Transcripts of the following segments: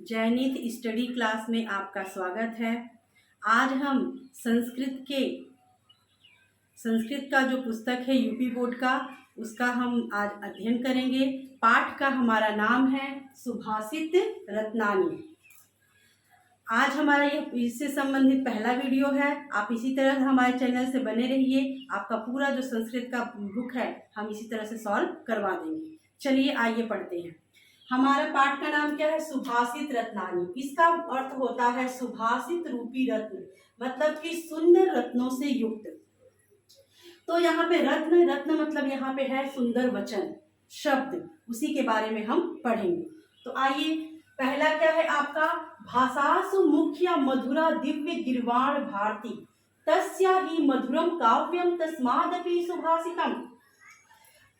जैनित study class में आपका स्वागत है। आज हम संस्कृत का जो पुस्तक है यूपी बोर्ड का, उसका हम आज अध्ययन करेंगे। पाठ का हमारा नाम है सुभाषित रत्नानी। आज हमारा यह इससे संबंधित पहला वीडियो है। आप इसी तरह हमारे चैनल से बने रहिए। आपका पूरा जो संस्कृत का बुक है हम इसी तरह से सॉल्व करवा देंगे। चलिए आइए पढ़ते हैं। हमारा पाठ का नाम क्या है? सुभाषित रत्नानी। इसका अर्थ होता है सुभाषित रूपी रत्न, मतलब कि सुंदर रत्नों से युक्त। तो यहाँ पे रत्न मतलब यहाँ पे है सुंदर वचन, शब्द, उसी के बारे में हम पढ़ेंगे। तो आइए, पहला क्या है आपका? भाषासु मुख्या मधुरा दिव्य गिरवाण भारती तस्या ही मधुरम काव्यम तस्मादपि सुभाषितम।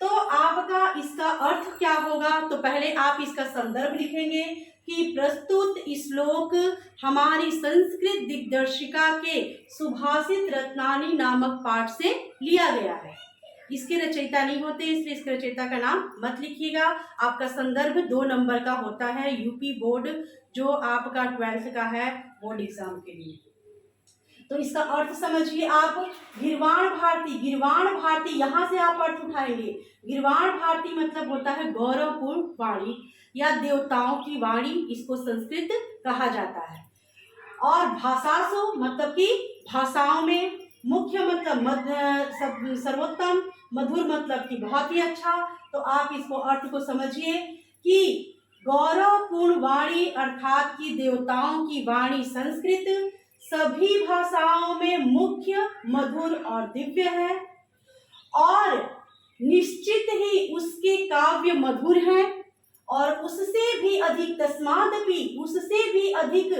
तो आपका इसका अर्थ क्या होगा? तो पहले आप इसका संदर्भ लिखेंगे कि प्रस्तुत श्लोक हमारी संस्कृत दिग्दर्शिका के सुभाषित रत्नानी नामक पाठ से लिया गया है। इसके रचयिता नहीं होते, इसलिए इसके रचयिता का नाम मत लिखिएगा। आपका संदर्भ 2 नंबर का होता है यूपी बोर्ड, जो आपका 12th का है बोर्ड एग्जाम के लिए। तो इसका अर्थ समझिए आप। गिरवाण भारती, यहाँ से आप अर्थ उठाएंगे। गिरवाण भारती मतलब होता है गौरवपूर्ण वाणी या देवताओं की वाणी, इसको संस्कृत कहा जाता है। और भाषासु मतलब कि भाषाओं में, मुख्य मतलब सर्वोत्तम, मधुर मतलब कि बहुत ही अच्छा। तो आप इसको अर्थ को समझिए कि गौरवपूर्ण वाणी अर्थात कि देवताओं की वाणी संस्कृत सभी भाषाओं में मुख्य, मधुर और दिव्य है, और निश्चित ही उसके काव्य मधुर हैं, और उससे भी अधिक, तस्मादपि उससे भी अधिक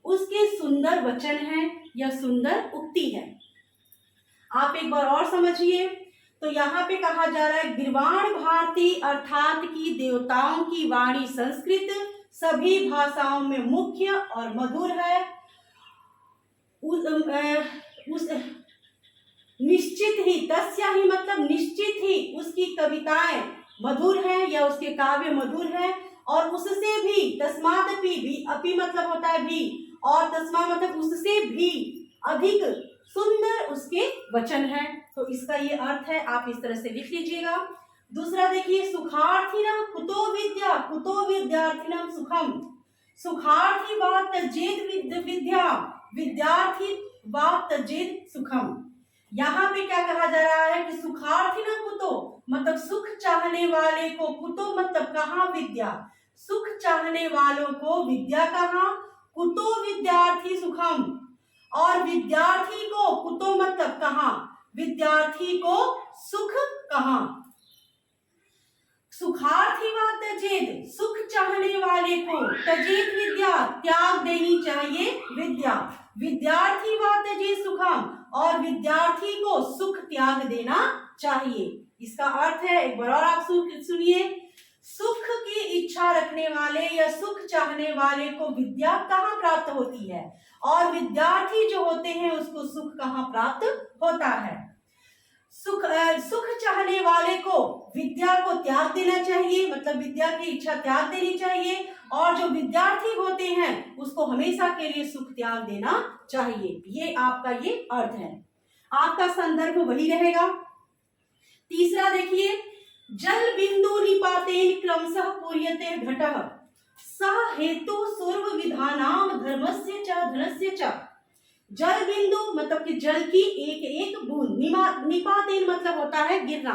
उसके सुंदर वचन हैं या सुंदर उक्ति है। आप एक बार और समझिए। तो यहाँ पे कहा जा रहा है गिरवाण भारती अर्थात कि देवताओं की वाणी संस्कृत सभी भाषाओं में मुख्य और मधुर है। उस निश्चित ही, तस्या ही मतलब निश्चित ही उसकी कविताएं मधुर हैं या उसके काव्य मधुर हैं, और उससे भी, तस्मादपि भी, अपि मतलब होता है भी, और तस्मा मतलब उससे भी अधिक सुंदर उसके वचन हैं। तो इसका ये अर्थ है, आप इस तरह से लिख लीजिएगा। दूसरा देखिए, सुखार्थिना कुतो विद्या कुतो विद्यार्थिनम सुखम। सुखार्थी वा त्यजेत विद्या विद्यार्थी वा त्यजेत सुखम। यहाँ पे क्या कहा जा रहा है कि सुखार्थिना कुतो मतलब सुख चाहने वाले को, कुतो मतलब कहाँ, विद्या, सुख चाहने वालों को विद्या कहाँ, कुतो विद्यार्थी सुखम, और विद्यार्थी को, कुतो मतलब कहाँ, विद्यार्थी को सुख कहाँ। सुखार्थी व त्यजेत, सुख चाहने वाले को, त्यजेत विद्या त्याग देनी चाहिए विद्या, विद्यार्थी व त्यजेत सुखम, और विद्यार्थी को सुख त्याग देना चाहिए। इसका अर्थ है, एक बार और आप सुनिए। सुख की इच्छा रखने वाले या सुख चाहने वाले को विद्या कहाँ प्राप्त होती है, और विद्यार्थी जो होते हैं उसको सुख कहाँ प्राप्त होता है। सुख चाहने वाले को विद्या को त्याग देना चाहिए, मतलब विद्या की इच्छा त्याग देनी चाहिए, और जो विद्यार्थी होते हैं उसको हमेशा के लिए सुख त्याग देना चाहिए। ये आपका ये अर्थ है। आपका संदर्भ वही रहेगा। तीसरा देखिए, जल बिंदु निपातेन क्रमशः पूर्यते घटः सह हेतु सर्व विधानाम धर्मस्य च धनस्य च। जल बिंदु मतलब कि जल की एक एक बूंद, निपातेन मतलब होता है गिरना,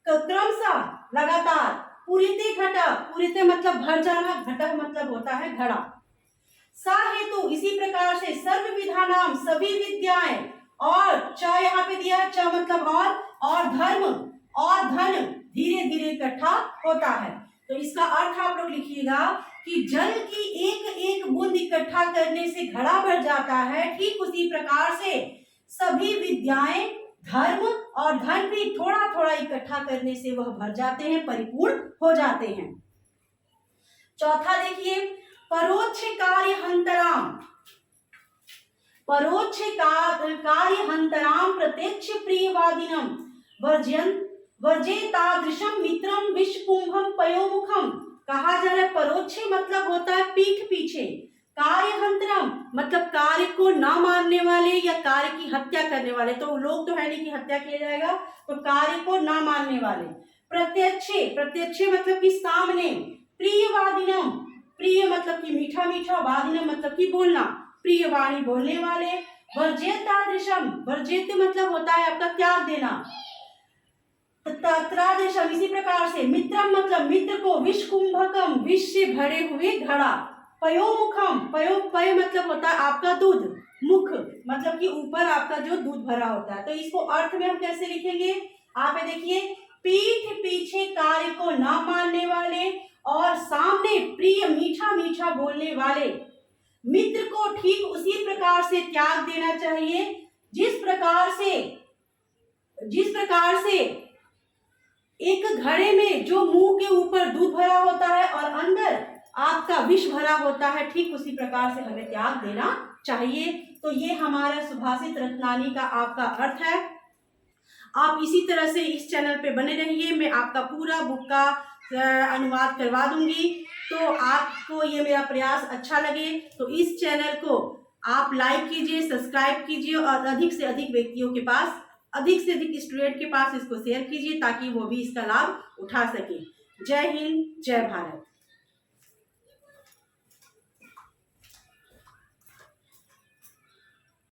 क्रमशः लगातार, पूरिते घटा, पूरिते मतलब भर जाना, घटः मतलब होता है घड़ा, सा हेतु इसी प्रकार से, सर्व विधानाम सभी विद्याएं, और च यहाँ पे दिया, च मतलब और धर्म और धन धीरे धीरे इकट्ठा होता है। तो इसका अर्थ आप लोग लिखिएगा कि जल की एक एक बूंद इकट्ठा करने से घड़ा भर जाता है, ठीक उसी प्रकार से सभी विद्याएं, धर्म और धन भी थोड़ा थोड़ा इकट्ठा करने से वह भर जाते हैं, परिपूर्ण हो जाते हैं। चौथा देखिए, परोक्ष कार्य हंतराम प्रत्यक्ष प्रियवादिनम वर्जेतादृशम मित्रम विश्वकुंभम पयोमुखम कहा जा रहा है परोक्षे मतलब होता है पीठ पीछे, कार्यहंतरम मतलब कार्य को ना मानने वाले या कार्य की हत्या करने वाले, तो लोग तो है नहीं कि हत्या किया जाएगा, तो कार्य को ना मानने वाले। प्रत्यक्षे, प्रत्यक्षे मतलब कि सामने। प्रियवादिनम, प्रिय मतलब कि मीठा मीठा, वादिनम मतलब कि बोलना, प्रिय वाणी बोलने वाले। वर्जेतादृशम, वर्जेत मतलब होता है आपका त्याग देना। तत्रादेशम इसी प्रकार से। मित्रम मतलब मित्र को। विष कुंभकम विष से भरे हुए घड़ा। पयोमुखम, पयो पय मतलब होता है आपका दूध, मुख मतलब कि ऊपर आपका जो दूध भरा होता है। तो इसको अर्थ में हम कैसे लिखेंगे, आप ये देखिए, पीठ पीछे कार्य को ना मानने वाले और सामने प्रिय मीठा मीठा बोलने वाले। मित्र को ठीक उसी प्रकार से त्याग देना चाहिए जिस प्रकार से एक घड़े में जो मुंह के ऊपर दूध भरा होता है और अंदर आपका विष भरा होता है, ठीक उसी प्रकार से हमें त्याग देना चाहिए। तो ये हमारा सुभाषित रत्नानी का आपका अर्थ है। आप इसी तरह से इस चैनल पे बने रहिए, मैं आपका पूरा बुक का अनुवाद करवा दूंगी। तो आपको ये मेरा प्रयास अच्छा लगे तो इस चैनल को आप लाइक कीजिए, सब्सक्राइब कीजिए और अधिक से अधिक व्यक्तियों के पास, अधिक से अधिक स्टूडेंट के पास इसको शेयर कीजिए ताकि वो भी इसका लाभ उठा सके। जय हिंद, जय भारत।